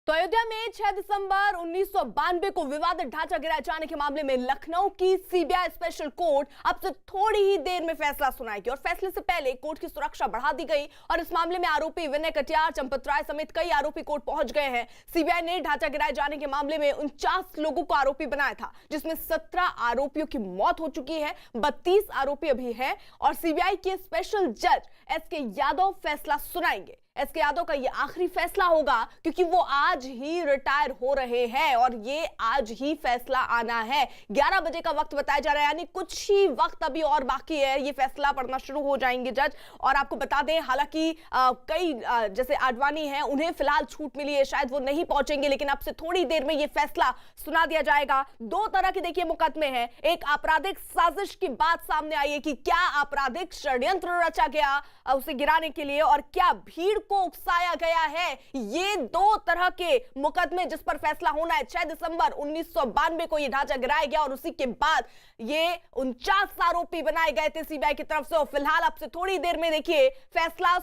तो अयोध्या में 6 दिसंबर 1992 को विवादित ढांचा गिराए जाने के मामले में लखनऊ की सीबीआई स्पेशल कोर्ट अब से थोड़ी ही देर में फैसला सुनाएगी और फैसले से पहले कोर्ट की सुरक्षा बढ़ा दी गई और इस मामले में आरोपी विनय कटियार, चंपत राय समेत कई आरोपी कोर्ट पहुंच गए हैं। सीबीआई ने ढांचा गिराए जाने के मामले में 49 लोगों को आरोपी बनाया था, जिसमें 17 आरोपियों की मौत हो चुकी है, 32 आरोपी अभी है और सीबीआई के स्पेशल जज एसके यादव फैसला सुनाएंगे। एसके यादव का ये आखिरी फैसला होगा क्योंकि वो आज ही रिटायर हो रहे हैं और ये आज ही फैसला आना है। 11 बजे का वक्त बताया जा रहा है, यानी कुछ ही वक्त अभी और बाकी है, ये फैसला पढ़ना शुरू हो जाएंगे जज। और आपको बता दें, हालांकि कई जैसे आडवाणी हैं, उन्हें फिलहाल छूट मिली है, शायद वो नहीं पहुंचेंगे, लेकिन अब से थोड़ी देर में ये फैसला सुना दिया जाएगा। दो तरह के देखिए मुकदमे हैं, एक आपराधिक साजिश की बात सामने आई है कि क्या आपराधिक षड्यंत्र रचा गया उसे गिराने के लिए और क्या भीड़ को उकसाया गया है। ये दो तरह के मुकदमे जिस पर फैसला होना है। 6 दिसंबर 1992 को यह ढांचा गिराया गया और उसी के बाद ये 49 आरोपी बनाए गए थे सीबीआई की तरफ से और फिलहाल अब से थोड़ी देर में देखिए फैसला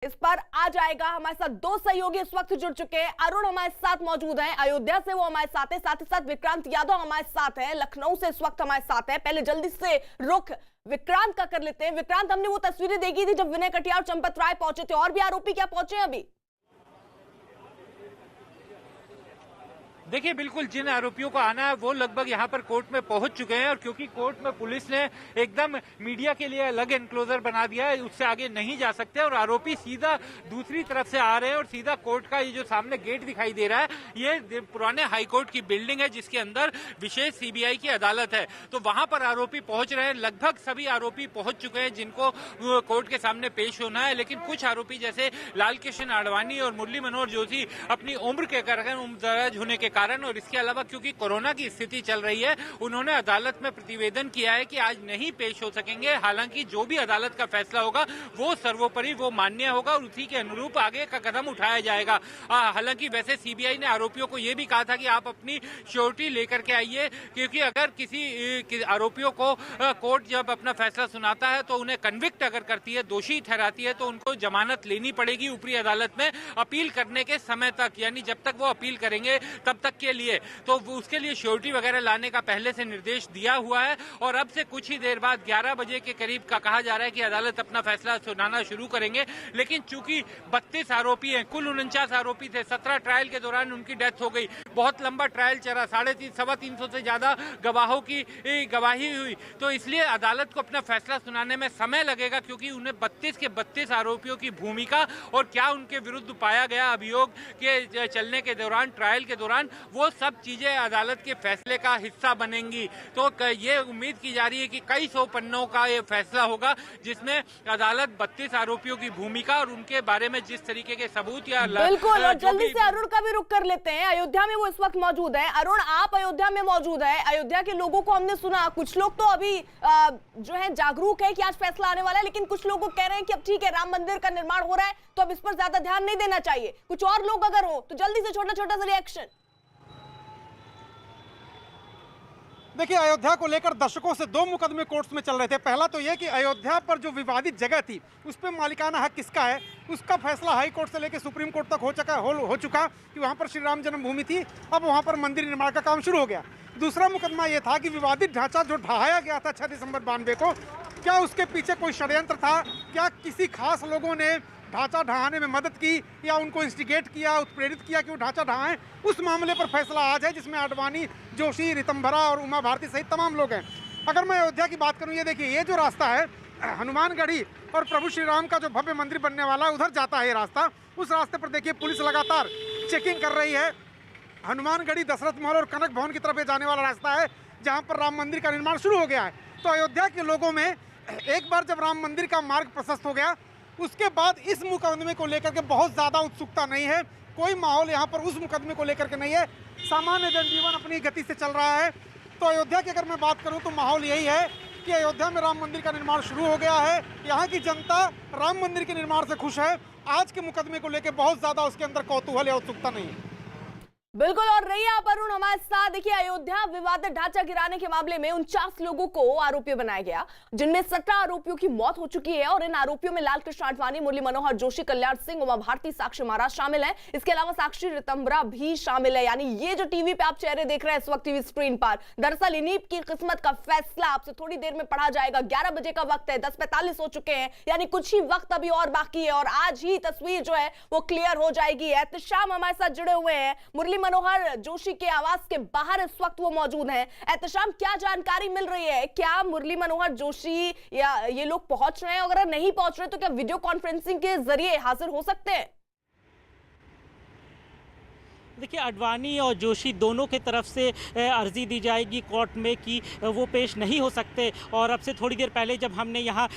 इस पर आ जाएगा। हमारे साथ दो सहयोगी इस वक्त जुड़ चुके हैं। अरुण हमारे साथ मौजूद हैं, अयोध्या से वो हमारे साथ है, साथ ही साथ विक्रांत यादव हमारे साथ है, लखनऊ से इस वक्त हमारे साथ है। पहले जल्दी से रुख विक्रांत का कर लेते हैं। विक्रांत, हमने वो तस्वीरें देखी थी जब विनय कटियार और चंपत राय पहुंचे थे, और भी आरोपी क्या पहुंचे हैं अभी? देखिए, बिल्कुल जिन आरोपियों को आना है वो लगभग यहाँ पर कोर्ट में पहुंच चुके हैं और क्योंकि कोर्ट में पुलिस ने एकदम मीडिया के लिए अलग एनक्लोजर बना दिया है, उससे आगे नहीं जा सकते और आरोपी सीधा दूसरी तरफ से आ रहे हैं और सीधा कोर्ट का ये जो सामने गेट दिखाई दे रहा है, ये पुराने हाईकोर्ट की बिल्डिंग है जिसके अंदर विशेष सीबीआई की अदालत है। तो वहां पर आरोपी पहुंच रहे हैं। लगभग सभी आरोपी पहुंच चुके हैं जिनको कोर्ट के सामने पेश होना है, लेकिन कुछ आरोपी जैसे लाल कृष्ण आडवाणी और मुरली मनोहर जोशी अपनी उम्र के कारण, उम्र दराज होने के कारण और इसके अलावा क्योंकि कोरोना की स्थिति चल रही है, उन्होंने अदालत में प्रतिवेदन किया है कि आज नहीं पेश हो सकेंगे। हालांकि जो भी अदालत का फैसला होगा वो सर्वोपरि, वो मान्य होगा और उसी के अनुरूप आगे का कदम उठाया जाएगा। हालांकि वैसे सीबीआई ने आरोपियों को यह भी कहा था कि आप अपनी श्योरिटी लेकर के आइए, क्योंकि अगर किसी आरोपियों को कोर्ट जब अपना फैसला सुनाता है तो उन्हें कन्विक्ट अगर करती है, दोषी ठहराती है, तो उनको जमानत लेनी पड़ेगी ऊपरी अदालत में अपील करने के समय तक, यानी जब तक वो अपील करेंगे तब तक के लिए। तो उसके लिए श्योरिटी वगैरह लाने का पहले से निर्देश दिया हुआ है और अब से कुछ ही देर बाद 11 बजे के करीब का कहा जा रहा है कि अदालत अपना फैसला सुनाना शुरू करेंगे। लेकिन चूंकि 32 आरोपी हैं, कुल 49 आरोपी थे, 17 ट्रायल के दौरान उनकी डेथ हो गई, बहुत लंबा ट्रायल चला, 350 से ज्यादा गवाहों की गवाही हुई, तो इसलिए अदालत को अपना फैसला सुनाने में समय लगेगा, क्योंकि उन्हें 32 के 32 आरोपियों की भूमिका और क्या उनके विरुद्ध पाया गया अभियोग के चलने के दौरान, ट्रायल के दौरान, वो सब चीजें अदालत के फैसले का हिस्सा बनेंगी। तो ये उम्मीद की जा रही है कि कई सौ पन्नों का ये फैसला होगा जिसमें अदालत 32 आरोपियों की भूमिका और उनके बारे में जिस तरीके के सबूत या बिल्कुल, और जल्दी से अरुण का भी रुख कर लेते हैं। अयोध्या में वो इस वक्त मौजूद है। अरुण, आप अयोध्या में मौजूद है। अयोध्या के लोगों को हमने सुना, कुछ लोग तो अभी जो है जागरूक है कि आज फैसला आने वाला है, लेकिन कुछ लोग कह रहे हैं कि अब ठीक है, राम मंदिर का निर्माण हो रहा है तो अब इस पर ज्यादा ध्यान नहीं देना चाहिए। कुछ और लोग अगर हो तो जल्दी से छोटा छोटा सा रिएक्शन। देखिए, अयोध्या को लेकर दशकों से दो मुकदमे कोर्ट्स में चल रहे थे। पहला तो यह कि अयोध्या पर जो विवादित जगह थी उस पर मालिकाना हक किसका है, उसका फैसला हाई कोर्ट से लेकर सुप्रीम कोर्ट तक हो चुका कि वहां पर श्री राम जन्मभूमि थी, अब वहां पर मंदिर निर्माण का काम शुरू हो गया। दूसरा मुकदमा यह था कि विवादित ढांचा जो ढहाया गया था 6 दिसंबर 92 को, क्या उसके पीछे कोई षड्यंत्र था, क्या किसी खास लोगों ने ढांचा ढहाने में मदद की या उनको इंस्टिगेट किया, उत्प्रेरित किया कि वो ढांचा ढहाएं। उस मामले पर फैसला आज है, जिसमें आडवाणी, जोशी, रितंभरा और उमा भारती सहित तमाम लोग हैं। अगर मैं अयोध्या की बात करूं, ये देखिए, ये जो रास्ता है हनुमानगढ़ी और प्रभु श्री राम का जो भव्य मंदिर बनने वाला है, उधर जाता है ये रास्ता। उस रास्ते पर देखिए पुलिस लगातार चेकिंग कर रही है। हनुमानगढ़ी, दशरथ महल और कनक भवन की तरफ जाने वाला रास्ता है जहाँ पर राम मंदिर का निर्माण शुरू हो गया है। तो अयोध्या के लोगों में एक बार जब राम मंदिर का मार्ग प्रशस्त हो गया, उसके बाद इस मुकदमे को लेकर के बहुत ज़्यादा उत्सुकता नहीं है। कोई माहौल यहाँ पर उस मुकदमे को लेकर के नहीं है। सामान्य जनजीवन अपनी गति से चल रहा है। तो अयोध्या की अगर मैं बात करूँ तो माहौल यही है कि अयोध्या में राम मंदिर का निर्माण शुरू हो गया है। यहाँ की जनता राम मंदिर के निर्माण से खुश है। आज के मुकदमे को लेकर बहुत ज़्यादा उसके अंदर कौतूहल या उत्सुकता नहीं है। बिल्कुल। और रही आप अरुण हमारे साथ। देखिए, अयोध्या विवादित ढांचा गिराने के मामले में 49 लोगों को आरोपी बनाया गया, जिनमें 17 आरोपियों की मौत हो चुकी है। और इन आरोपियों में लालकृष्ण आडवाणी, मुरली मनोहर जोशी, कल्याण सिंह, उमा भारती, साक्षी महाराज शामिल हैं। इसके अलावा साक्षी रितंबरा भी शामिल है। यानी ये जो टीवी पे आप चेहरे देख रहे हैं इस वक्त टीवी स्क्रीन पर, दरअसल इन्हीं की किस्मत का फैसला आपसे थोड़ी देर में पढ़ा जाएगा। 11 बजे का वक्त है, 10:45 हो चुके हैं, यानी कुछ ही वक्त अभी और बाकी है और आज ही तस्वीर जो है वो क्लियर हो जाएगी। एहतशाम हमारे साथ जुड़े हुए हैं, मुरली मनोहर जोशी के आवास के बाहर इस वक्त वो मौजूद हैं। एहतशाम, क्या जानकारी मिल रही है? क्या मुरली मनोहर जोशी या ये लोग पहुंच रहे हैं? अगर नहीं पहुंच रहे तो क्या वीडियो कॉन्फ्रेंसिंग के जरिए हाजिर हो सकते हैं? देखिए, आडवाणी और जोशी दोनों के तरफ से अर्जी दी जाएगी कोर्ट में कि वो पेश नहीं हो सकते। और अब से थोड़ी देर पहले जब हमने यहाँ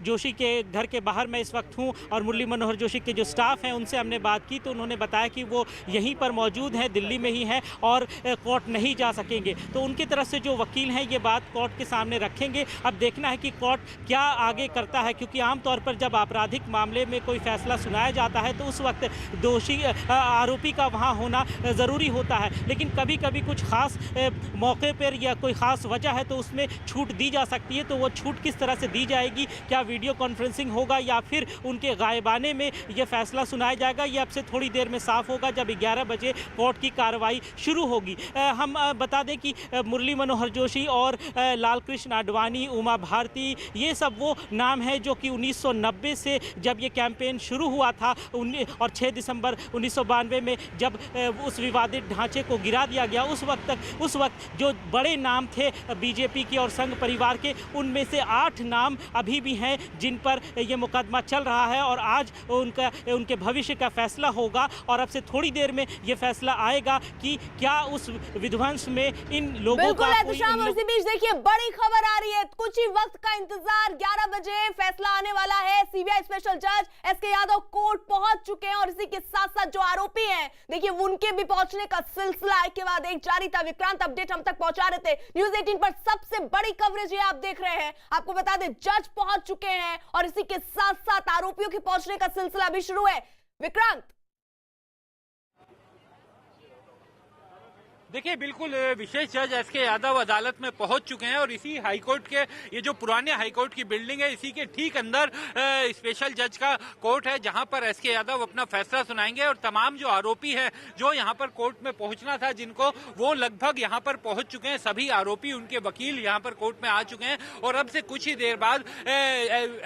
जोशी के घर के बाहर मैं इस वक्त हूँ और मुरली मनोहर जोशी के जो स्टाफ हैं उनसे हमने बात की तो उन्होंने बताया कि वो यहीं पर मौजूद हैं, दिल्ली में ही हैं और कोर्ट नहीं जा सकेंगे। तो उनकी तरफ से जो वकील हैं ये बात कोर्ट के सामने रखेंगे। अब देखना है कि कोर्ट क्या आगे करता है, क्योंकि आमतौर पर जब आपराधिक मामले में कोई फैसला सुनाया जाता है तो उस वक्त दोषी आरोपी का वहाँ होना ज़रूरी होता है। लेकिन कभी कभी कुछ ख़ास मौके पर या कोई ख़ास वजह है तो उसमें छूट दी जा सकती है। तो वो छूट किस तरह से दी जाएगी, क्या वीडियो कॉन्फ्रेंसिंग होगा या फिर उनके गायबाने में ये फैसला सुनाया जाएगा, ये अब से थोड़ी देर में साफ होगा जब 11 बजे कोर्ट की कार्रवाई शुरू होगी। हम बता दें कि मुरली मनोहर जोशी और लालकृष्ण आडवाणी, उमा भारती, ये सब वो नाम हैं जो कि 1990 से जब ये कैंपेन शुरू हुआ था और 6 दिसंबर 1992 में जब उस विवादित ढांचे को गिरा दिया गया, उस वक्त जो बड़े नाम थे बीजेपी के और संघ परिवार के, उनमें से 8 नाम अभी भी हैं जिन पर ये मुकदमा चल रहा है और आज उनके भविष्य का फैसला होगा। और अब से थोड़ी देर में ये फैसला आएगा कि क्या उस विध्वंस में इन लोगों का इसी बीच देखिए बड़ी खबर आ रही है, कुछ ही वक्त का इंतजार, 11 बजे फैसला आने वाला है। सीबीआई स्पेशल जज एसके यादव कोर्ट पहुंच चुके हैं और इसी के साथ साथ जो आरोपी हैं देखिए उनके भी पहुंचने का सिलसिला एक के बाद एक जारी था। विक्रांत अपडेट हम तक पहुंचा रहे थे। न्यूज़ 18 पर सबसे बड़ी कवरेज ये आप देख रहे हैं। आपको बता दें जज पहुंच चुके हैं और इसी के साथ साथ आरोपियों के पहुंचने का सिलसिला भी शुरू है। विक्रांत, देखिए, बिल्कुल विशेष जज एसके यादव अदालत में पहुंच चुके हैं और इसी हाईकोर्ट के, ये जो पुराने हाईकोर्ट की बिल्डिंग है, इसी के ठीक अंदर स्पेशल जज का कोर्ट है जहां पर एसके यादव अपना फैसला सुनाएंगे। और तमाम जो आरोपी हैं जो यहां पर कोर्ट में पहुंचना था जिनको, वो लगभग यहां पर पहुंच चुके हैं। सभी आरोपी, उनके वकील यहां पर कोर्ट में आ चुके हैं और अब से कुछ ही देर बाद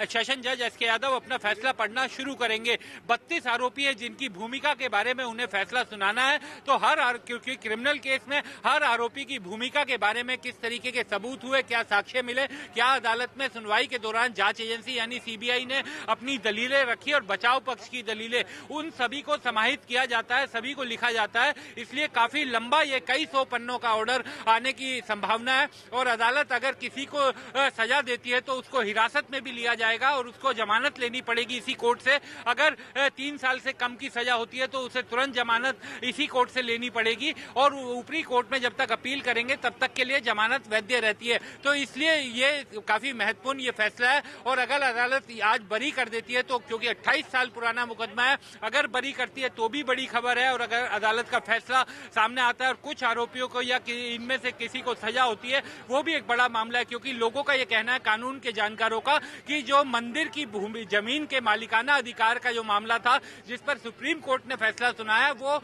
सेशन जज एसके यादव अपना फैसला पढ़ना शुरू करेंगे। 32 आरोपी है जिनकी भूमिका के बारे में उन्हें फैसला सुनाना है। तो क्योंकि क्रिमिनल केस में हर आरोपी की भूमिका के बारे में किस तरीके के सबूत हुए, क्या साक्ष्य मिले, क्या अदालत में सुनवाई के दौरान जांच एजेंसी यानी सीबीआई ने अपनी दलीलें रखी और बचाव पक्ष की दलीलें, उन सभी को समाहित किया जाता है, सभी को लिखा जाता है। इसलिए काफी लंबा, ये कई 100 पन्नों का ऑर्डर आने की संभावना है। और अदालत अगर किसी को सजा देती है तो उसको हिरासत में भी लिया जाएगा और उसको जमानत लेनी पड़ेगी इसी कोर्ट से। अगर 3 साल से कम की सजा होती है तो उसे तुरंत जमानत इसी कोर्ट से लेनी पड़ेगी और ऊपरी कोर्ट में जब तक अपील करेंगे तब तक के लिए जमानत वैध रहती है। तो इसलिए ये काफी महत्वपूर्ण ये फैसला है। और अगर अदालत आज बरी कर देती है तो, क्योंकि 28 साल पुराना मुकदमा है, अगर बरी करती है तो भी बड़ी खबर है। और अगर अदालत का फैसला सामने आता है और कुछ आरोपियों को या इनमें से किसी को सजा होती है, वो भी एक बड़ा मामला है। क्योंकि लोगों का ये कहना है, कानून के जानकारों का, कि जो मंदिर की भूमि जमीन के मालिकाना अधिकार का जो मामला था जिस पर सुप्रीम कोर्ट ने फैसला सुनाया, वो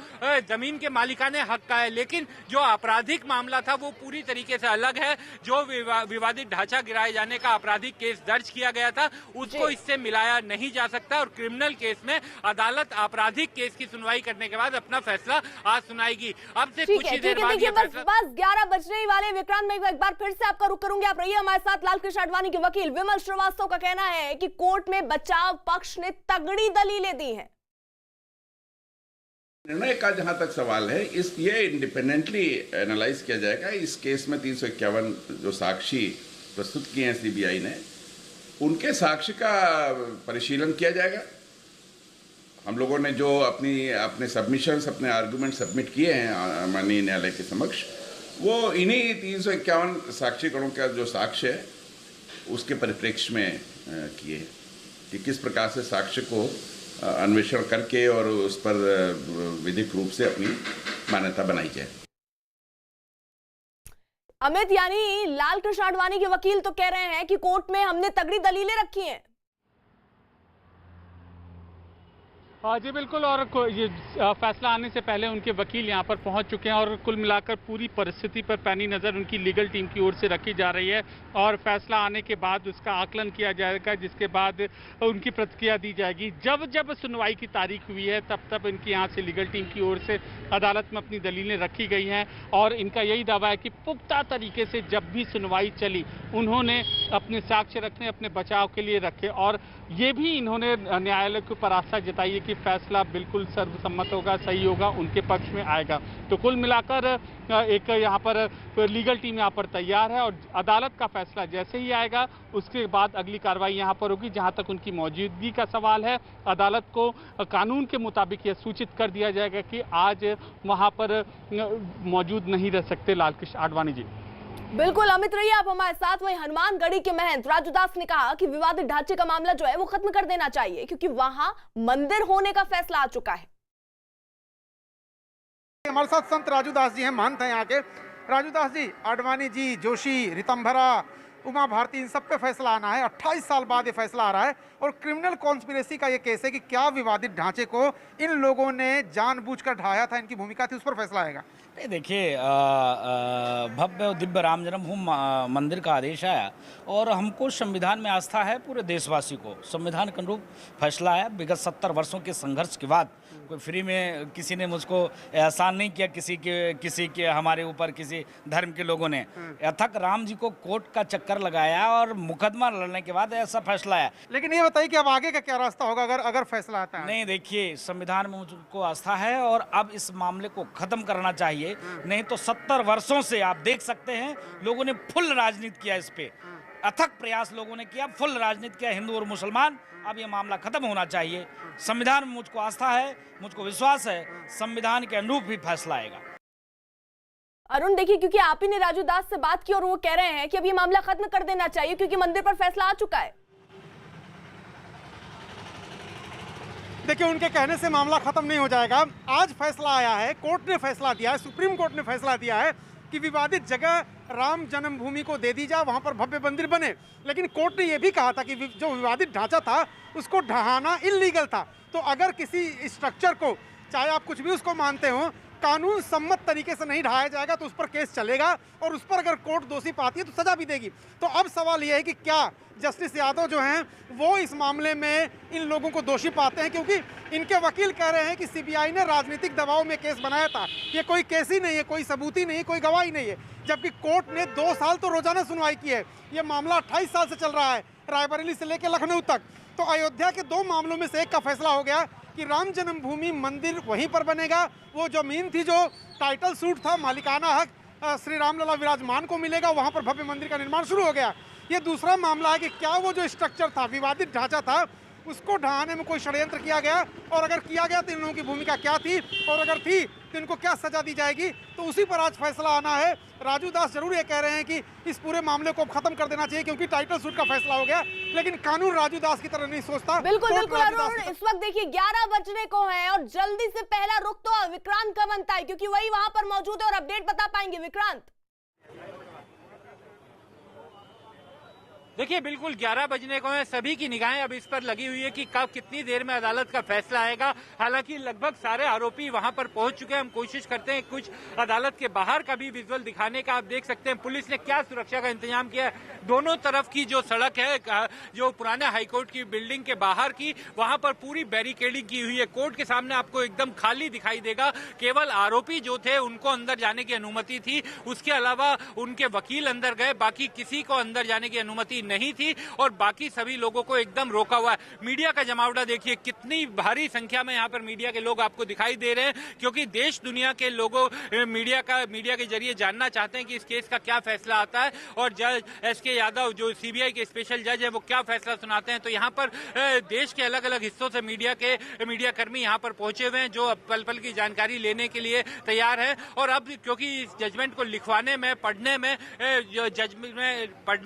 जमीन के मालिकाने हक का है। लेकिन जो आपराधिक मामला था वो पूरी तरीके से अलग है। जो विवादित ढांचा गिराए जाने का आपराधिक केस दर्ज किया गया था उसको इससे मिलाया नहीं जा सकता। और क्रिमिनल केस में अदालत आपराधिक केस की सुनवाई करने के बाद अपना फैसला आज सुनाएगी। अब से कुछ ही देर बाद बस 11 बजने ही वाले। विक्रांत, मैं एक बार फिर से आपका रुख करूंगी, आप रहिए हमारे साथ। लालकृष्ण आडवाणी के वकील विमल श्रीवास्तव का कहना है कि कोर्ट में बचाव पक्ष ने तगड़ी दलीलें दी हैं। निर्णय का जहां तक सवाल है, ये इंडिपेंडेंटली एनालाइज किया जाएगा। इस केस में 351 जो साक्षी प्रस्तुत किए हैं सीबीआई ने, उनके साक्ष्य का परिशीलन किया जाएगा। हम लोगों ने जो अपने सबमिशंस, अपने आर्गुमेंट सबमिट किए हैं माननीय न्यायालय के समक्ष, वो इन्हीं 351 साक्षीगणों का जो साक्ष्य है उसके परिप्रेक्ष्य में किए कि किस प्रकार से साक्ष्य को अन्वेषण करके और उस पर विधिक रूप से अपनी मान्यता बनाई जाए। अमित, यानी लाल कृष्ण आडवाणी के वकील तो कह रहे हैं कि कोर्ट में हमने तगड़ी दलीलें रखी हैं। जी बिल्कुल, और ये फैसला आने से पहले उनके वकील यहां पर पहुंच चुके हैं और कुल मिलाकर पूरी परिस्थिति पर पैनी नज़र उनकी लीगल टीम की ओर से रखी जा रही है और फैसला आने के बाद उसका आकलन किया जाएगा, जिसके बाद उनकी प्रतिक्रिया दी जाएगी। जब जब सुनवाई की तारीख हुई है तब तब इनकी यहाँ से लीगल टीम की ओर से अदालत में अपनी दलीलें रखी गई हैं और इनका यही दावा है कि पुख्ता तरीके से जब भी सुनवाई चली उन्होंने अपने साक्ष्य रखने, अपने बचाव के लिए रखे और ये भी इन्होंने न्यायालय के ऊपर आस्था जताई है कि फैसला बिल्कुल सर्वसम्मत होगा, सही होगा, उनके पक्ष में आएगा। तो कुल मिलाकर एक यहाँ पर लीगल टीम यहाँ पर तैयार है और अदालत का फैसला जैसे ही आएगा उसके बाद अगली कार्रवाई यहाँ पर होगी। जहाँ तक उनकी मौजूदगी का सवाल है, अदालत को कानून के मुताबिक यह सूचित कर दिया जाएगा कि आज वहाँ पर मौजूद नहीं रह सकते लाल कृष्ण आडवाणी जी। बिल्कुल अमित, रहिए आप हमारे साथ। वहीं हनुमानगढ़ी के महंत राजू दास ने कहा कि विवादित ढांचे का मामला जो है वो खत्म कर देना चाहिए क्योंकि वहां मंदिर होने का फैसला आ चुका है। हमारे साथ संत राजू दास जी हैं, महंत हैं यहाँ के। राजू दास जी, आडवाणी जी, जोशी, रितंभरा, उमा भारती, इन सब पे फैसला आना है। 28 साल बाद ये फैसला आ रहा है और क्रिमिनल कॉन्स्पिरेसी का ये केस है कि क्या विवादित ढांचे को इन लोगों ने जानबूझकर ढाया था, इनकी भूमिका थी, उस पर फैसला आएगा। नहीं, देखिए, भव्य और दिव्य राम जन्मभूमि मंदिर का आदेश आया और हमको संविधान में आस्था है, पूरे देशवासी को संविधान के अनुरूप फैसला आया। विगत 70 वर्षों के संघर्ष के बाद कोई फ्री में किसी ने मुझको एहसान नहीं किया, किसी के हमारे ऊपर किसी धर्म के लोगों ने अथक राम जी को कोर्ट का चक्कर लगाया और मुकदमा लड़ने के बाद ऐसा फैसला आया। लेकिन ये बताइए कि अब आगे का क्या रास्ता होगा अगर फैसला आता है? नहीं, देखिए, संविधान में मुझको आस्था है और अब इस मामले को खत्म करना चाहिए। नहीं तो 70 वर्षों से आप देख सकते हैं लोगों ने फुल राजनीति किया, इस पे अथक प्रयास लोगों ने किया, फुल राजनीति किया, हिंदू और मुसलमान। अब ये मामला खत्म होना चाहिए। संविधान में मुझको आस्था है, मुझको विश्वास है, संविधान के अनुरूप भी फैसला आएगा। अरुण, देखिए, क्योंकि आप ही ने राजू दास से बात की और वो कह रहे हैं कि अब ये मामला खत्म कर देना चाहिए क्योंकि मंदिर पर फैसला आ चुका है। देखिए, उनके कहने से मामला खत्म नहीं हो जाएगा। आज फैसला आया है, कोर्ट ने फैसला दिया है, सुप्रीम कोर्ट ने फैसला दिया है कि विवादित जगह राम जन्मभूमि को दे दी जाए, वहां पर भव्य मंदिर बने। लेकिन कोर्ट ने यह भी कहा था कि जो विवादित ढांचा था उसको ढहाना इल्लीगल था। तो अगर किसी स्ट्रक्चर को, चाहे आप कुछ भी उसको मानते हो, कानून सम्मत तरीके से नहीं ढाया जाएगा तो उस पर केस चलेगा और उस पर अगर कोर्ट दोषी पाती है तो सजा भी देगी। तो अब सवाल यह है कि क्या जस्टिस यादव जो हैं वो इस मामले में इन लोगों को दोषी पाते हैं, क्योंकि इनके वकील कह रहे हैं कि सीबीआई ने राजनीतिक दबाव में केस बनाया था। ये कोई केस ही नहीं है, कोई सबूत ही नहीं है, कोई गवाही नहीं है। जबकि कोर्ट ने 2 साल तो रोजाना सुनवाई की है। ये मामला 28 साल से चल रहा है, रायबरेली से लेकर लखनऊ तक। तो अयोध्या के 2 मामलों में से एक का फैसला हो गया कि राम जन्मभूमि मंदिर वहीं पर बनेगा। वो जमीन थी जो टाइटल सूट था, मालिकाना हक श्री रामलला विराजमान को मिलेगा, वहां पर भव्य मंदिर का निर्माण शुरू हो गया। ये दूसरा मामला है कि क्या वो जो स्ट्रक्चर था, विवादित ढांचा था, उसको ढहाने में कोई षड्यंत्र किया गया और अगर किया गया तो इन लोगों की भूमिका क्या थी और अगर थी तो इनको क्या सजा दी जाएगी। तो उसी पर आज फैसला आना है। राजू दास जरूर ये कह रहे हैं कि इस पूरे मामले को खत्म कर देना चाहिए क्योंकि टाइटल सूट का फैसला हो गया, लेकिन कानून राजू दास की तरह नहीं सोचता। बिल्कुल बिल्कुल अरुण, इस वक्त देखिए 11 बजने को है और जल्दी से पहला रुख तो विक्रांत का बनता है क्योंकि वही वहां पर मौजूद है और अपडेट बता पाएंगे। विक्रांत, देखिए, बिल्कुल 11 बजने को है। सभी की निगाहें अब इस पर लगी हुई है कि कब कितनी देर में अदालत का फैसला आएगा। हालांकि लगभग सारे आरोपी वहां पर पहुंच चुके हैं। हम कोशिश करते हैं कुछ अदालत के बाहर का भी विजुअल दिखाने का। आप देख सकते हैं पुलिस ने क्या सुरक्षा का इंतजाम किया है। दोनों तरफ की जो सड़क है, जो पुराने हाईकोर्ट की बिल्डिंग के बाहर की, वहां पर पूरी बैरिकेडिंग की हुई है। कोर्ट के सामने आपको एकदम खाली दिखाई देगा। केवल आरोपी जो थे उनको अंदर जाने की अनुमति थी, उसके अलावा उनके वकील अंदर गए, बाकी किसी को अंदर जाने की अनुमति नहीं थी और बाकी सभी लोगों को एकदम रोका हुआ है। मीडिया का जमावड़ा देखिए, कितनी भारी संख्या में यहाँ पर मीडिया के लोग आपको दिखाई दे रहे हैं क्योंकि देश दुनिया के लोगों मीडिया के जरिए जानना चाहते हैं कि इस केस का क्या फैसला आता है और जज एसके यादव जो सीबीआई के स्पेशल जज है वो क्या फैसला सुनाते हैं। तो यहाँ पर देश के अलग अलग हिस्सों से मीडिया कर्मी यहाँ पर पहुंचे हुए हैं जो पल पल की जानकारी लेने के लिए तैयार है। और अब क्योंकि इस जजमेंट को लिखवाने में, पढ़ने में,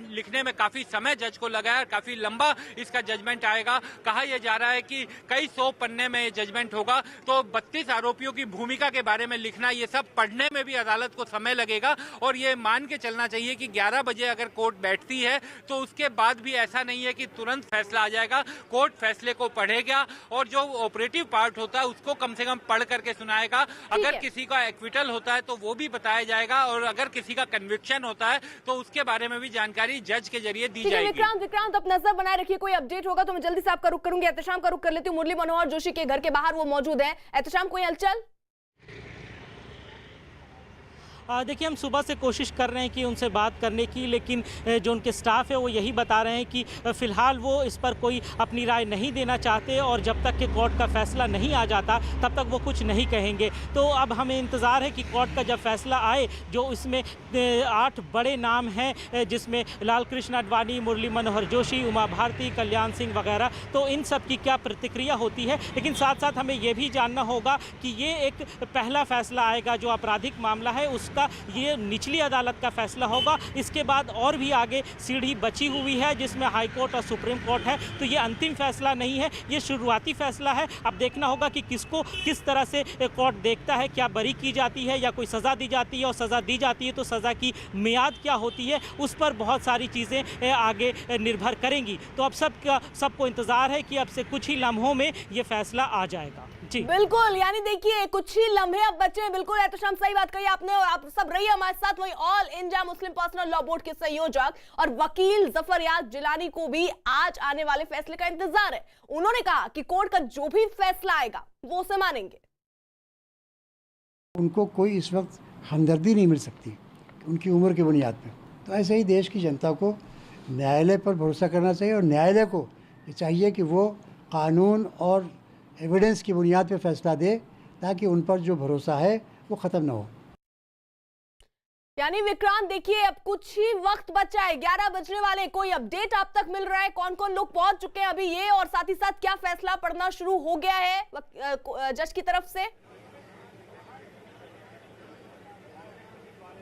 लिखने में काफी समय जज को लगा है, काफी लंबा इसका जजमेंट आएगा। कहा यह जा रहा है कि कई 100 पन्ने में जजमेंट होगा, तो 32 आरोपियों की भूमिका के बारे में लिखना, ये सब पढ़ने में भी अदालत को समय लगेगा। और ये मान के चलना चाहिए कि 11 बजे अगर कोर्ट बैठती है तो उसके बाद भी ऐसा नहीं है कि तुरंत फैसला आ जाएगा। कोर्ट फैसले को पढ़ेगा और जो ऑपरेटिव पार्ट होता है उसको कम से कम पढ़ करके सुनाएगा। अगर किसी का एक्विटल होता है तो वो भी बताया जाएगा, और अगर किसी का कन्विक्शन होता है तो उसके बारे में भी जानकारी जज के जरिए दी जाएगी। विक्रांत आप नजर बनाए रखिए, कोई अपडेट होगा तो मैं जल्दी से आपका रुख करूंगी। एहतशाम का रुख कर लेती हूँ। मुरली मनोहर जोशी के घर के बाहर वो मौजूद है। एहतशाम, कोई हलचल? देखिए, हम सुबह से कोशिश कर रहे हैं कि उनसे बात करने की, लेकिन जो उनके स्टाफ है वो यही बता रहे हैं कि फ़िलहाल वो इस पर कोई अपनी राय नहीं देना चाहते, और जब तक कि कोर्ट का फैसला नहीं आ जाता तब तक वो कुछ नहीं कहेंगे। तो अब हमें इंतज़ार है कि कोर्ट का जब फैसला आए, जो इसमें 8 बड़े नाम हैं, जिसमें लाल कृष्ण आडवाणी, मुरली मनोहर जोशी, उमा भारती, कल्याण सिंह वगैरह, तो इन सब की क्या प्रतिक्रिया होती है। लेकिन साथ साथ हमें ये भी जानना होगा कि ये एक पहला फैसला आएगा जो आपराधिक मामला है उसका, ये निचली अदालत का फैसला होगा। इसके बाद और भी आगे सीढ़ी बची हुई है जिसमें हाई कोर्ट और सुप्रीम कोर्ट है। तो ये अंतिम फैसला नहीं है, ये शुरुआती फैसला है। अब देखना होगा कि किसको किस तरह से कोर्ट देखता है, क्या बरी की जाती है या कोई सज़ा दी जाती है, और सज़ा दी जाती है तो सज़ा की मियाद क्या होती है, उस पर बहुत सारी चीज़ें आगे निर्भर करेंगी। तो अब सबको इंतज़ार है कि अब से कुछ ही लम्हों में ये फैसला आ जाएगा। जी बिल्कुल, यानी देखिए कुछ ही लम्हे अब बचे हैं। बिल्कुल एहतशाम, सही बात कही आपने, और आप सब रहिए हमारे साथ। वही all India Muslim personal law board के संयोजक और वकील जफरयाब जिलानी को भी आज आने वाले फैसले का इंतजार है। उन्होंने कहा कि कोर्ट का जो भी फैसला आएगा वो उसे मानेंगे। उनको कोई इस वक्त हमदर्दी नहीं मिल सकती उनकी उम्र की बुनियाद पर। तो ऐसे ही देश की जनता को न्यायालय पर भरोसा करना चाहिए, और न्यायालय को ये चाहिए कि वो कानून और एविडेंस की बुनियाद पर फैसला दे, ताकि उन पर जो भरोसा है वो ख़त्म ना हो। यानी विक्रांत देखिए, अब कुछ ही वक्त बचा है, 11 बजने वाले। कोई अपडेट आप तक मिल रहा है? कौन कौन लोग पहुंच चुके हैं अभी ये, और साथ ही साथ क्या फैसला पढ़ना शुरू हो गया है जज की तरफ से?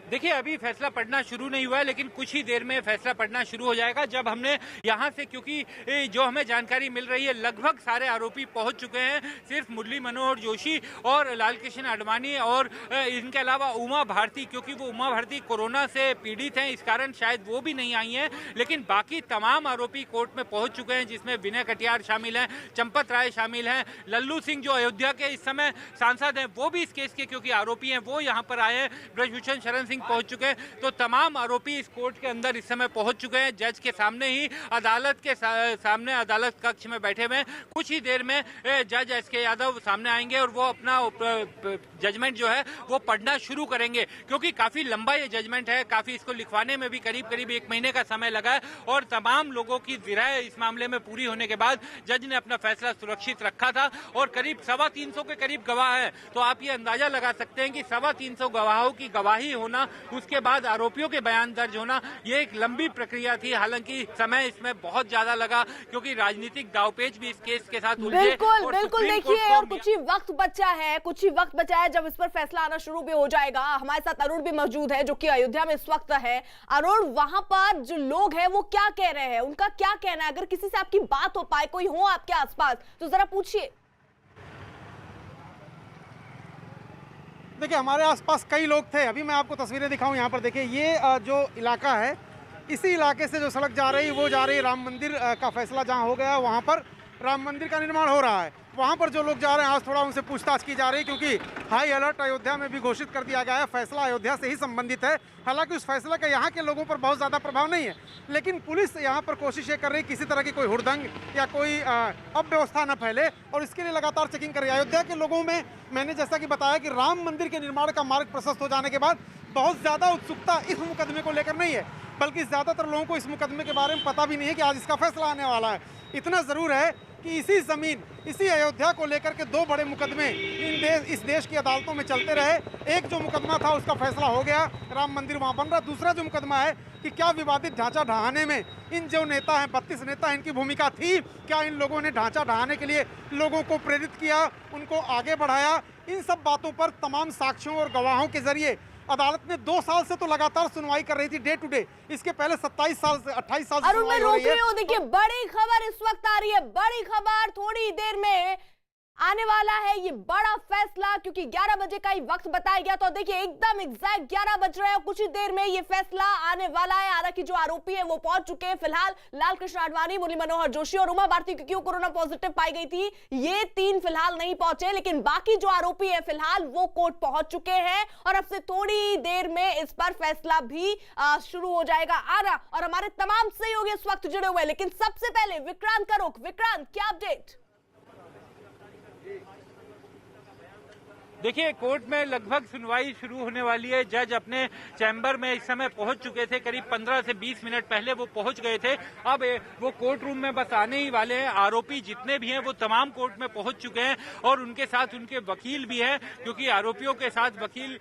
देखिए, अभी फैसला पढ़ना शुरू नहीं हुआ है, लेकिन कुछ ही देर में फैसला पढ़ना शुरू हो जाएगा। जब हमने यहाँ से, क्योंकि जो हमें जानकारी मिल रही है लगभग सारे आरोपी पहुँच चुके हैं, सिर्फ मुरली मनोहर जोशी और लाल कृष्ण आडवाणी और इनके अलावा उमा भारती, क्योंकि वो उमा भारती कोरोना से पीड़ित हैं, इस कारण शायद वो भी नहीं आई हैं। लेकिन बाकी तमाम आरोपी कोर्ट में पहुँच चुके हैं, जिसमें विनय कटियार शामिल हैं, चंपत राय शामिल हैं, लल्लू सिंह जो अयोध्या के इस समय सांसद हैं वो भी इस केस के क्योंकि आरोपी हैं, वो यहाँ पर आए हैं, ब्रजभूषण शरण पहुंच चुके हैं। तो तमाम आरोपी इस कोर्ट के अंदर इस समय पहुंच चुके हैं, जज के सामने ही, अदालत के सामने, अदालत कक्ष में बैठे हुए हैं। कुछ ही देर में जज एस.के. यादव सामने आएंगे और वो अपना जजमेंट जो है वो पढ़ना शुरू करेंगे, क्योंकि काफी लंबा ये जजमेंट है, काफी इसको लिखवाने में भी करीब 1 महीने का समय लगा है, और तमाम लोगों की जिराए इस मामले में पूरी होने के बाद जज ने अपना फैसला सुरक्षित रखा था। और करीब 325 के करीब गवाह है, तो आप ये अंदाजा लगा सकते हैं कि 325 गवाहों की गवाही होना, उसके बाद आरोपियों के बयान दर्ज होना, ये एक लंबी प्रक्रिया थी। हालांकि समय इसमें बहुत ज्यादा लगा, क्योंकि राजनीतिक दांवपेच भी इस केस के साथ उलझे। बिल्कुल देखिए, और कुछ ही वक्त बचा है जब इस पर फैसला आना शुरू भी हो जाएगा। हमारे साथ अरुण भी मौजूद है, जो कि अयोध्या में इस वक्त है। अरुण, वहां पर जो लोग हैं वो क्या कह रहे हैं, उनका क्या कहना है? अगर किसी से आपकी बात हो पाए, कोई हो आपके आसपास, तो जरा पूछिए। देखिए, हमारे आसपास कई लोग थे। अभी मैं आपको तस्वीरें दिखाऊं। यहाँ पर देखिए, ये जो इलाका है, इसी इलाके से जो सड़क जा रही है वो जा रही है राम मंदिर का फैसला जहाँ हो गया, वहाँ पर राम मंदिर का निर्माण हो रहा है। वहाँ पर जो लोग जा रहे हैं, आज थोड़ा उनसे पूछताछ की जा रही है, क्योंकि हाई अलर्ट अयोध्या में भी घोषित कर दिया गया है। फैसला अयोध्या से ही संबंधित है। हालांकि उस फैसले का यहाँ के लोगों पर बहुत ज़्यादा प्रभाव नहीं है, लेकिन पुलिस यहाँ पर कोशिश ये कर रही है किसी तरह की कोई हुड़दंग या कोई अव्यवस्था न फैले, और इसके लिए लगातार चेकिंग कर रही है। अयोध्या के लोगों में मैंने जैसा कि बताया कि राम मंदिर के निर्माण का मार्ग प्रशस्त हो जाने के बाद बहुत ज़्यादा उत्सुकता इस मुकदमे को लेकर नहीं है, बल्कि ज़्यादातर लोगों को इस मुकदमे के बारे में पता भी नहीं है कि आज इसका फैसला आने वाला है। इतना ज़रूर है कि इसी ज़मीन, इसी अयोध्या को लेकर के 2 बड़े मुकदमे इस देश की अदालतों में चलते रहे। एक जो मुकदमा था उसका फैसला हो गया, राम मंदिर वहाँ बन रहा। दूसरा जो मुकदमा है कि क्या विवादित ढांचा ढहाने में इन जो नेता हैं, 32 नेता, इनकी भूमिका थी, क्या इन लोगों ने ढांचा ढहाने के लिए लोगों को प्रेरित किया, उनको आगे बढ़ाया। इन सब बातों पर तमाम साक्ष्यों और गवाहों के जरिए अदालत ने 2 साल से तो लगातार सुनवाई कर रही थी डे टू डे। इसके पहले 27 साल से 28 साल से अरुण मैं सुनवाई हो रोक रही है। रही हूँ, देखिए बड़ी खबर इस वक्त आ रही है, बड़ी खबर थोड़ी देर में आने वाला है ये बड़ा फैसला, क्योंकि 11 बजे का ही वक्त बताया गया। तो देखिए एकदम एग्जैक्ट 11 बज रहे हैं, कुछ ही देर में ये फैसला आने वाला है। हालांकि जो आरोपी है वो पहुंच चुके हैं। फिलहाल लाल कृष्ण आडवाणी, मुरली मनोहर जोशी और उमा भारती, क्योंकि वो कोरोना पॉजिटिव पाई गई थी, ये 3 फिलहाल नहीं पहुंचे, लेकिन बाकी जो आरोपी है फिलहाल वो कोर्ट पहुंच चुके हैं और अब से थोड़ी देर में इस पर फैसला भी शुरू हो जाएगा आना। और हमारे तमाम सहयोगी इस वक्त जुड़े हुए हैं, लेकिन सबसे पहले विक्रांत का रुख। विक्रांत, क्या अपडेट? देखिए कोर्ट में लगभग सुनवाई शुरू होने वाली है। जज अपने चैम्बर में इस समय पहुंच चुके थे, करीब 15 से 20 मिनट पहले वो पहुंच गए थे। अब वो कोर्ट रूम में बस आने ही वाले हैं। आरोपी जितने भी हैं वो तमाम कोर्ट में पहुंच चुके हैं और उनके साथ उनके वकील भी हैं, क्योंकि आरोपियों के साथ वकील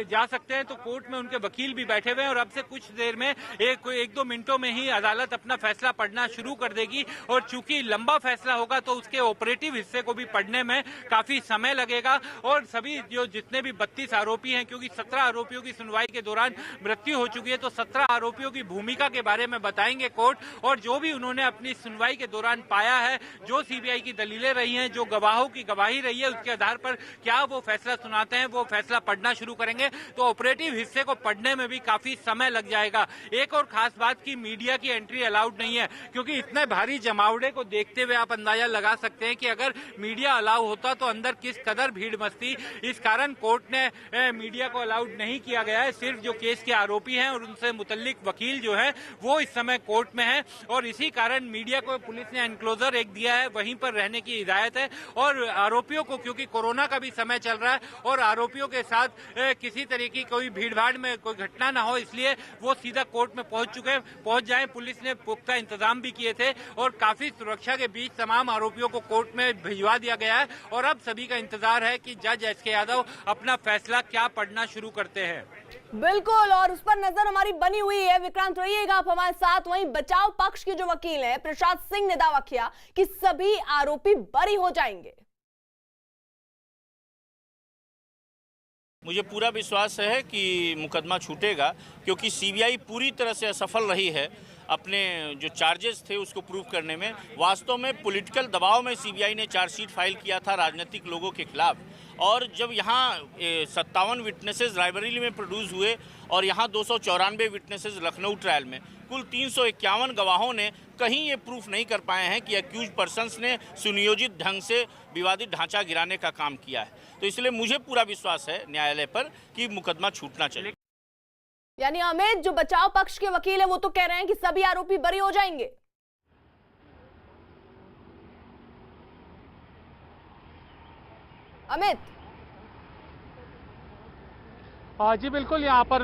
जा सकते हैं, तो कोर्ट में उनके वकील भी बैठे हुए हैं। और अब से कुछ देर में एक दो मिनटों में ही अदालत अपना फैसला पढ़ना शुरू कर देगी। और चूंकि लंबा फैसला होगा तो उसके ऑपरेटिव हिस्से को भी पढ़ने में काफी समय लगेगा। और सभी जो जितने भी 32 आरोपी हैं, क्योंकि 17 आरोपियों की सुनवाई के दौरान मृत्यु हो चुकी है, तो 17 आरोपियों की भूमिका के बारे में बताएंगे कोर्ट। और जो भी उन्होंने अपनी सुनवाई के दौरान पाया है, जो सीबीआई की दलीलें रही हैं, जो गवाहों की गवाही रही है, उसके आधार पर क्या वो फैसला सुनाते हैं, वो फैसला पढ़ना शुरू करेंगे। तो ऑपरेटिव हिस्से को पढ़ने में भी काफी समय लग जाएगा। एक और खास बात की मीडिया की एंट्री अलाउड नहीं है, क्योंकि इतने भारी जमावड़े को देखते हुए आप अंदाजा लगा सकते हैं कि अगर मीडिया अलाउ होता तो अंदर किस कदर भीड़ मचती। इस कारण कोर्ट ने मीडिया को अलाउड नहीं किया गया है। सिर्फ जो केस के आरोपी हैं और उनसे मुतल्लिक वकील जो है वो इस समय कोर्ट में है। और इसी कारण मीडिया को पुलिस ने एनक्लोजर एक दिया है, वहीं पर रहने की हिदायत है। और आरोपियों को, क्योंकि कोरोना का भी समय चल रहा है और आरोपियों के साथ किसी तरह की कोई भीड़भाड़ में कोई घटना ना हो, इसलिए वो सीधा कोर्ट में पहुंच जाए। पुलिस ने पुख्ता इंतजाम भी किए थे और काफी सुरक्षा के बीच तमाम आरोपियों को कोर्ट में भिजवा दिया गया है। और अब सभी का इंतजार है कि जज एस के यादव अपना फैसला क्या पढ़ना शुरू करते हैं। बिल्कुल, और उस पर नजर हमारी बनी हुई है। विक्रांत रहिएगा आप हमारे साथ। वहीं बचाव पक्ष के जो वकील हैं प्रशांत सिंह ने दावा किया कि सभी आरोपी बरी हो जाएंगे। मुझे पूरा विश्वास है कि मुकदमा छूटेगा, क्योंकि सीबीआई पूरी तरह से असफल रही है अपने जो चार्जेस थे उसको प्रूव करने में। वास्तव में पॉलिटिकल दबाव में सीबीआई ने चार्जशीट फाइल किया था राजनीतिक लोगों के खिलाफ। और जब यहाँ 57 विटनेसेस रायबरेली में प्रोड्यूस हुए और यहाँ 294 विटनेसेस लखनऊ ट्रायल में, कुल 351 गवाहों ने कहीं ये प्रूफ नहीं कर पाए हैं कि अक्यूज पर्सन्स ने सुनियोजित ढंग से विवादित ढांचा गिराने का काम किया है। तो इसलिए मुझे पूरा विश्वास है न्यायालय पर कि मुकदमा छूटना चाहिए। यानी अमित, जो बचाव पक्ष के वकील है वो तो कह रहे हैं कि सभी आरोपी बरी हो जाएंगे। अमित? जी बिल्कुल, यहाँ पर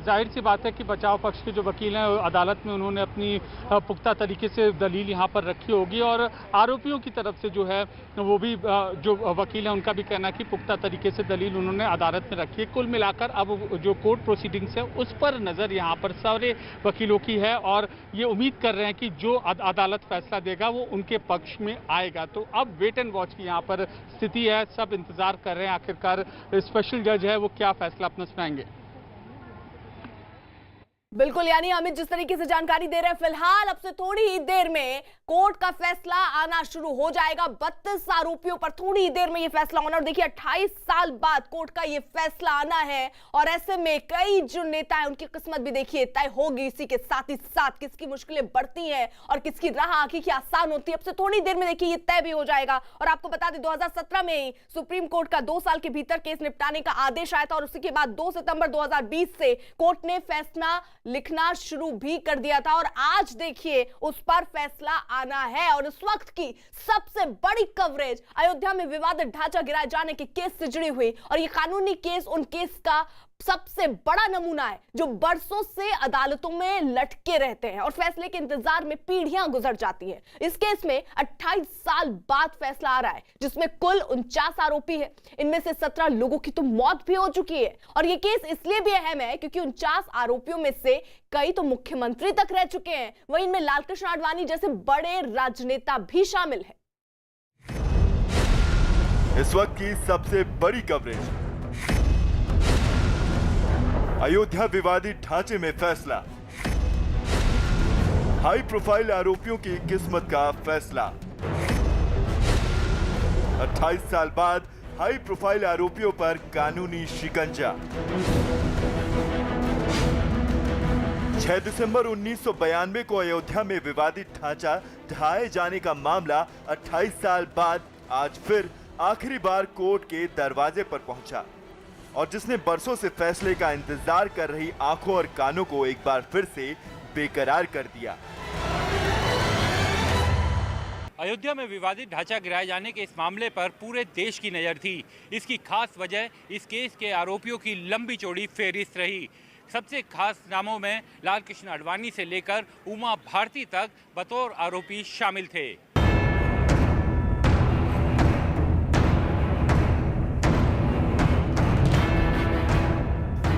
जाहिर सी बात है कि बचाव पक्ष के जो वकील हैं अदालत में उन्होंने अपनी पुख्ता तरीके से दलील यहाँ पर रखी होगी। और आरोपियों की तरफ से जो है वो भी जो वकील हैं उनका भी कहना है कि पुख्ता तरीके से दलील उन्होंने अदालत में रखी है। कुल मिलाकर अब जो कोर्ट प्रोसीडिंग्स है उस पर नज़र यहाँ पर सारे वकीलों की है और ये उम्मीद कर रहे हैं कि जो अदालत फैसला देगा वो उनके पक्ष में आएगा। तो अब वेट एंड वॉच की यहाँ पर स्थिति है, सब इंतजार कर रहे हैं आखिरकार स्पेशल जज है वो क्या फैसला अपना सुनाएंगे। बिल्कुल, यानी अमित जिस तरीके से जानकारी दे रहे हैं, फिलहाल अब से थोड़ी ही देर में कोर्ट का फैसला आना शुरू हो जाएगा। 32 आरोपियों पर थोड़ी ही देर में ये फैसला होना। और देखिए 28 साल बाद कोर्ट का ये फैसला आना है और ऐसे में कई जो नेता है उनकी किस्मत भी देखिए तय होगी। इसी के साथ ही साथ किसकी मुश्किलें बढ़ती हैं और किसकी राह आखिर की आसान होती है, अब से थोड़ी देर में देखिए ये तय भी हो जाएगा। और आपको बता दें 2017 में ही सुप्रीम कोर्ट का 2 साल के भीतर केस निपटाने का आदेश आया था और उसी के बाद 2 सितंबर 2020 से कोर्ट ने फैसला लिखना शुरू भी कर दिया था। और आज देखिए उस पर फैसला आना है। और इस वक्त की सबसे बड़ी कवरेज अयोध्या में विवादित ढांचा गिराए जाने के केस से जुड़ी हुई, और ये कानूनी केस उन केस का सबसे बड़ा नमूना है जो बरसों से अदालतों में लटके रहते हैं और फैसले के इंतजार में पीढ़ियां गुजर जाती हैं। इस केस में 28 साल बाद फैसला आ रहा है जिसमें कुल 49 आरोपी हैं। इनमें से 17 लोगों की तो मौत भी हो चुकी है। और यह केस इसलिए भी अहम है क्योंकि 49 आरोपियों में से कई तो मुख्यमंत्री तक रह चुके हैं, वहीं इनमें लाल कृष्ण आडवाणी जैसे बड़े राजनेता भी शामिल है। इस वक्त की सबसे बड़ी कवरेज अयोध्या विवादित ढांचे में फैसला, हाई प्रोफाइल आरोपियों की किस्मत का फैसला। 28 साल बाद हाई प्रोफाइल आरोपियों पर कानूनी शिकंजा। 6 दिसंबर 1992 को अयोध्या में विवादित ढांचा ढहाए जाने का मामला 28 साल बाद आज फिर आखिरी बार कोर्ट के दरवाजे पर पहुंचा और जिसने बरसों से फैसले का इंतजार कर रही आंखों और कानों को एक बार फिर से बेकरार कर दिया। अयोध्या में विवादित ढांचा गिराए जाने के इस मामले पर पूरे देश की नजर थी। इसकी खास वजह इस केस के आरोपियों की लंबी चौड़ी फेहरिस्त रही। सबसे खास नामों में लाल कृष्ण आडवाणी से लेकर उमा भारती तक बतौर आरोपी शामिल थे।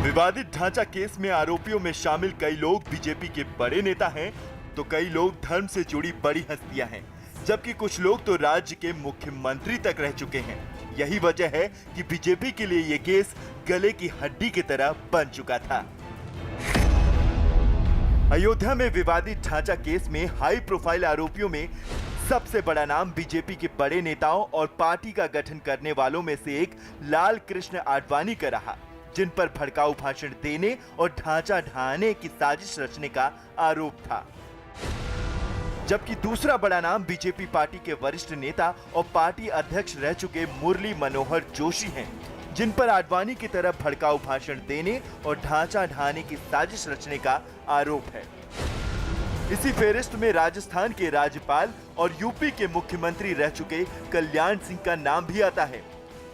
विवादित ढांचा केस में आरोपियों में शामिल कई लोग बीजेपी के बड़े नेता हैं, तो कई लोग धर्म से जुड़ी बड़ी हस्तियां हैं, जबकि कुछ लोग तो राज्य के मुख्यमंत्री तक रह चुके हैं। यही वजह है कि बीजेपी के लिए ये केस गले की हड्डी की तरह बन चुका था। अयोध्या में विवादित ढांचा केस में हाई प्रोफाइल आरोपियों में सबसे बड़ा नाम बीजेपी के बड़े नेताओं और पार्टी का गठन करने वालों में से एक लाल कृष्ण आडवाणी का रहा, जिन पर भड़काऊ भाषण देने और ढांचा ढहाने की साजिश रचने का आरोप था। जबकि दूसरा बड़ा नाम बीजेपी पार्टी के वरिष्ठ नेता और पार्टी अध्यक्ष रह चुके मुरली मनोहर जोशी हैं, जिन पर आडवाणी की तरह भड़काऊ भाषण देने और ढांचा ढहाने की साजिश रचने का आरोप है। इसी फेहरिस्त में राजस्थान के राज्यपाल और यूपी के मुख्यमंत्री रह चुके कल्याण सिंह का नाम भी आता है,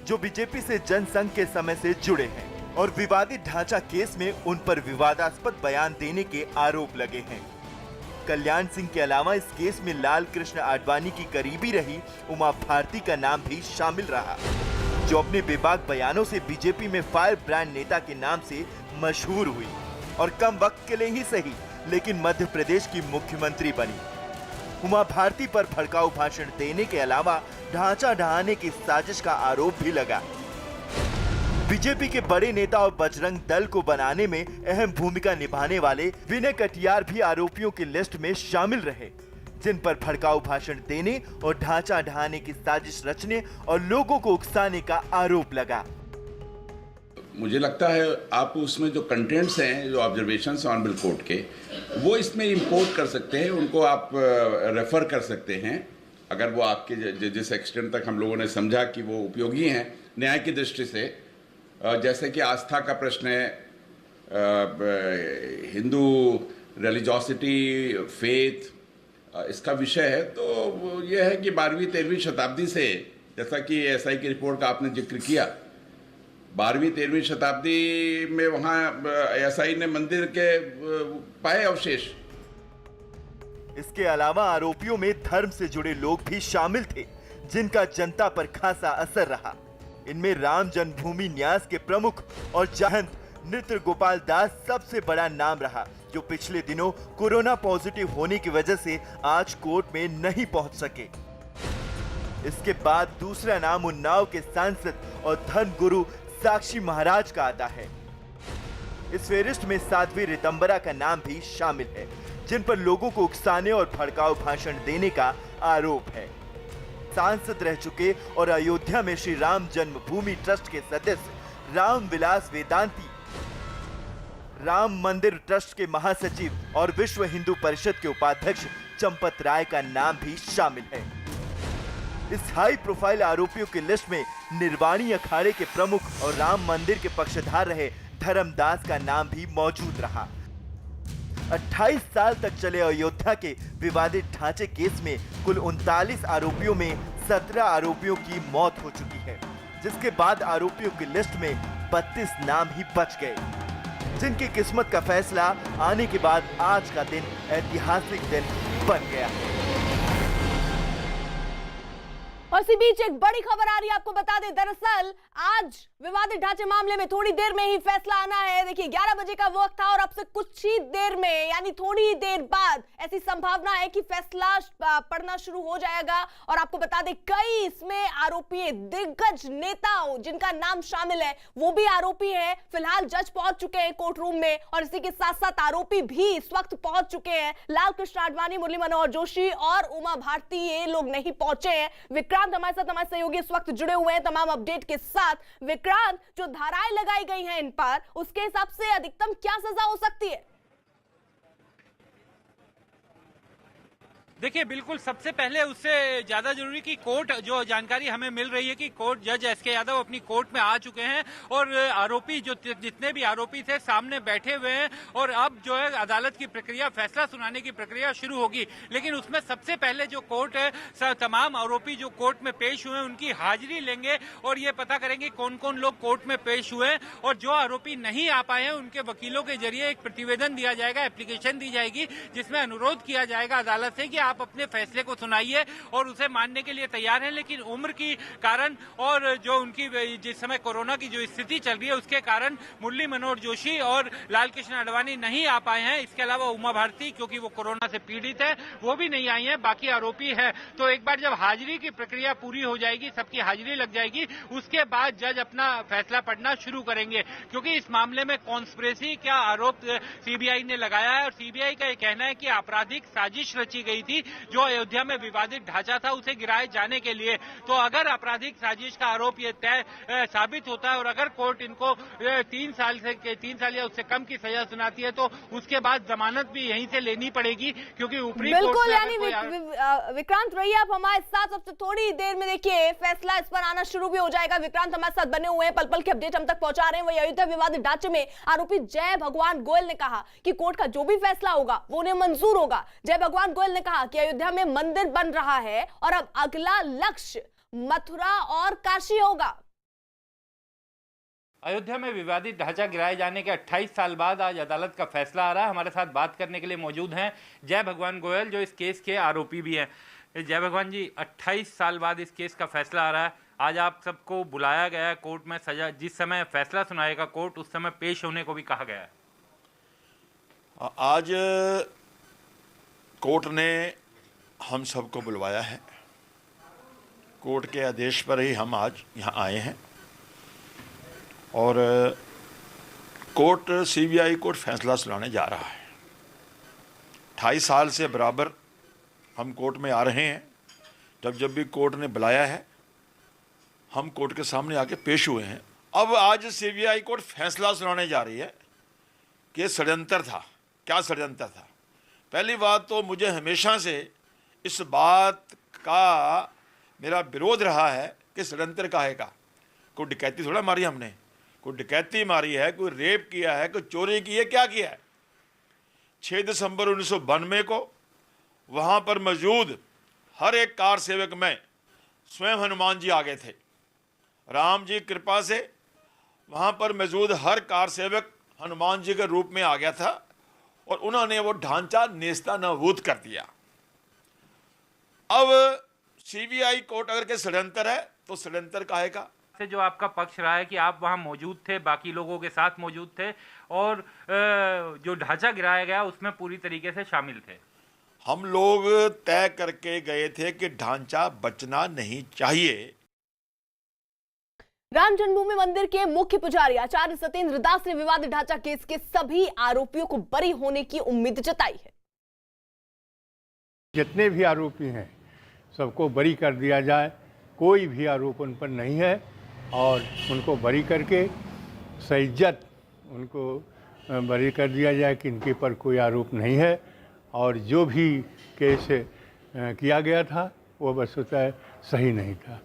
जो बीजेपी से जनसंघ के समय से जुड़े हैं और विवादित ढांचा केस में उन पर विवादास्पद बयान देने के आरोप लगे हैं। कल्याण सिंह के अलावा इस केस में लाल कृष्ण आडवाणी की करीबी रही उमा भारती का नाम भी शामिल रहा, जो अपने बेबाक बयानों से बीजेपी में फायर ब्रांड नेता के नाम से मशहूर हुई और कम वक्त के लिए ही सही लेकिन मध्य प्रदेश की मुख्यमंत्री बनी। उमा भारती पर भड़काऊ भाषण देने के अलावा ढांचा ढहाने की साजिश का आरोप भी लगा। बीजेपी के बड़े नेता और बजरंग दल को बनाने में अहम भूमिका निभाने वाले विनय कटियार भी आरोपियों की लिस्ट में शामिल रहे, जिन पर भड़काऊ भाषण देने और ढांचा ढहाने की साजिश रचने और लोगों को उकसाने का आरोप लगा। मुझे लगता है आप उसमें जो कंटेंट्स हैं, जो ऑब्जर्वेशंस ऑनरेबल कोर्ट के, वो इसमें इंपोर्ट कर सकते हैं, उनको आप रेफर कर सकते हैं, अगर वो आपके जिस एक्सटेंट तक हम लोगों ने समझा कि वो उपयोगी हैं न्याय की दृष्टि से। जैसे कि आस्था का प्रश्न है, हिंदू रिलीजियोसिटी, फेथ, इसका विषय है, तो यह है कि 12वीं 13वीं शताब्दी से, जैसा कि एसआई की रिपोर्ट का आपने जिक्र किया, 12वीं 13वीं शताब्दी में वहाँ एसआई ने मंदिर के पाए अवशेष। इसके अलावा आरोपियों में धर्म से जुड़े लोग भी शामिल थे, जिनका जनता पर खासा असर रहा। इनमें राम जन्मभूमि न्यास के प्रमुख और जहंत नृत्य गोपाल दास सबसे बड़ा नाम रहा, जो पिछले दिनों कोरोना पॉजिटिव होने की वजह से आज कोर्ट में नहीं पहुंच सके। इसके बाद दूसरा नाम उन्नाव के सांसद और धर्म गुरु साक्षी महाराज का आता है। इस फेहरिस्त में साध्वी रितंबरा का नाम भी शामिल है, जिन पर लोगों को उकसाने और भड़काऊ भाषण देने का आरोप है। सांसद रह चुके और अयोध्या में श्री राम जन्मभूमि ट्रस्ट के सदस्य राम विलास वेदांती, राम मंदिर ट्रस्ट के महासचिव और विश्व हिंदू परिषद के उपाध्यक्ष चंपत राय का नाम भी शामिल है। इस हाई प्रोफाइल आरोपियों की लिस्ट में निर्वाणी अखाड़े के प्रमुख और राम मंदिर के पक्षधार रहे धर्मदास का नाम भी मौजूद रहा। 28 साल तक चले अयोध्या के विवादित ढांचे केस में कुल 39 आरोपियों में 17 आरोपियों की मौत हो चुकी है, जिसके बाद आरोपियों की लिस्ट में 32 नाम ही बच गए, जिनकी किस्मत का फैसला आने के बाद आज का दिन ऐतिहासिक दिन बन गया है। और इसी बीच एक बड़ी खबर आ रही है, आपको बता दें। दरअसल आज विवादित ढांचे मामले में थोड़ी देर में ही फैसला आना है। देखिए 11 बजे का वक्त था और अब से कुछ ही देर में यानी थोड़ी ही देर बाद ऐसी संभावना है कि फैसला पड़ना शुरू हो जाएगा। और आपको बता दें कई इसमें आरोपी दिग्गज नेताओं जिनका नाम शामिल है वो भी आरोपी हैं। फिलहाल जज पहुंच चुके हैं कोर्ट रूम में और इसी के साथ साथ आरोपी भी इस वक्त पहुंच चुके हैं। लाल कृष्ण आडवाणी, मुरली मनोहर जोशी और उमा भारती ये लोग नहीं पहुंचे हैं। विक्रांत हमारे साथ, हमारे सहयोगी इस वक्त जुड़े हुए हैं तमाम अपडेट के साथ। विक्रांत, जो धाराएं लगाई गई हैं इन पर, उसके हिसाब से अधिकतम क्या सजा हो सकती है? देखिए बिल्कुल, सबसे पहले उससे ज्यादा जरूरी कि कोर्ट, जो जानकारी हमें मिल रही है कि कोर्ट जज एस के यादव अपनी कोर्ट में आ चुके हैं और आरोपी जो जितने भी आरोपी थे सामने बैठे हुए हैं और अब जो है अदालत की प्रक्रिया, फैसला सुनाने की प्रक्रिया शुरू होगी। लेकिन उसमें सबसे पहले जो कोर्ट है तमाम आरोपी जो कोर्ट में पेश हुए हैं उनकी हाजिरी लेंगे और ये पता करेंगे कौन कौन लोग कोर्ट में पेश हुए हैं। और जो आरोपी नहीं आ पाए हैं उनके वकीलों के जरिए एक प्रतिवेदन दिया जाएगा, एप्लीकेशन दी जाएगी जिसमें अनुरोध किया जाएगा अदालत से कि आप अपने फैसले को सुनाइए और उसे मानने के लिए तैयार हैं। लेकिन उम्र की कारण और जो उनकी जिस समय कोरोना की जो स्थिति चल रही है उसके कारण मुरली मनोहर जोशी और लाल कृष्ण आडवाणी नहीं आ पाए हैं। इसके अलावा उमा भारती, क्योंकि वो कोरोना से पीड़ित है, वो भी नहीं आई हैं। बाकी आरोपी है। तो एक बार जब हाजिरी की प्रक्रिया पूरी हो जाएगी, सबकी हाजिरी लग जाएगी, उसके बाद जज अपना फैसला पढ़ना शुरू करेंगे। क्योंकि इस मामले में कॉन्स्पिरेसी का आरोप सीबीआई ने लगाया है और सीबीआई का यह कहना है कि आपराधिक साजिश रची गई थी जो अयोध्या में विवादित ढांचा था उसे गिराए जाने के लिए। तो अगर आपराधिक साजिश का आरोप ये तय साबित होता है और अगर कोर्ट इनको 3 साल या उससे कम की सजा सुनाती है तो उसके बाद जमानत भी यहीं से लेनी पड़ेगी। क्योंकि ऊपरी बिल्कुल, यानी विक्रांत रहिए आप हमारे साथ। अब से थोड़ी देर में देखिए फैसला इस पर आना शुरू भी हो जाएगा। विक्रांत हमारे साथ बने हुए हैं, पल पल के अपडेट हम तक पहुंचा रहे हैं। वही अयोध्या विवादित ढांचे में आरोपी जय भगवान गोयल ने कहा कि कोर्ट का जो भी फैसला होगा वो उन्हें मंजूर होगा। जय भगवान गोयल ने कहा कि अयोध्या में मंदिर बन रहा है और अब अगला लक्ष्य मथुरा और काशी होगा। अयोध्या में विवादित ढांचा गिराए जाने के 28 साल बाद आज अदालत का फैसला आ रहा है। हमारे साथ बात करने के लिए मौजूद हैं जय भगवान गोयल, जो इस केस के आरोपी भी हैं। जय भगवान जी, 28 साल बाद इस केस का फैसला आ रहा है। आज आप सबको बुलाया गया है कोर्ट में, सजा जिस समय फैसला सुनाएगा कोर्ट उस समय पेश होने को भी कहा गया है। आज कोर्ट ने हम सबको बुलवाया है। कोर्ट के आदेश पर ही हम आज यहाँ आए हैं और कोर्ट सीबीआई कोर्ट फैसला सुनाने जा रहा है। 28 साल से बराबर हम कोर्ट में आ रहे हैं। जब भी कोर्ट ने बुलाया है हम कोर्ट के सामने आके पेश हुए हैं। अब आज सीबीआई कोर्ट फैसला सुनाने जा रही है कि षड्यंत्र था। क्या षड्यंत्र था? पहली बात तो मुझे हमेशा से इस बात का मेरा विरोध रहा है कि षड्यंत्र काहे का। कोई डकैती थोड़ा मारी हमने, कोई डकैती मारी है, कोई रेप किया है, कोई चोरी की है, क्या किया है? 6 दिसंबर 1992 को वहाँ पर मौजूद हर एक कार सेवक में स्वयं हनुमान जी आ गए थे। राम जी कृपा से वहाँ पर मौजूद हर कार सेवक हनुमान जी के रूप में आ गया था और उन्होंने वो ढांचा नेस्ता नाबूद कर दिया। अब सीबीआई कोर्ट अगर के षड्यंत्र है तो षड्यंत्र काहे का? से जो आपका पक्ष रहा है कि आप वहां मौजूद थे, बाकी लोगों के साथ मौजूद थे और जो ढांचा गिराया गया उसमें पूरी तरीके से शामिल थे। हम लोग तय करके गए थे कि ढांचा बचना नहीं चाहिए। राम जन्मभूमि मंदिर के मुख्य पुजारी आचार्य सत्येंद्र दास ने विवादित ढांचा केस के सभी आरोपियों को बरी होने की उम्मीद जताई है। जितने भी आरोपी हैं सबको बरी कर दिया जाए, कोई भी आरोप उन पर नहीं है और उनको बरी करके सइज्जत उनको बरी कर दिया जाए कि इनके पर कोई आरोप नहीं है और जो भी केस किया गया था वो वस्तुतः सही नहीं था।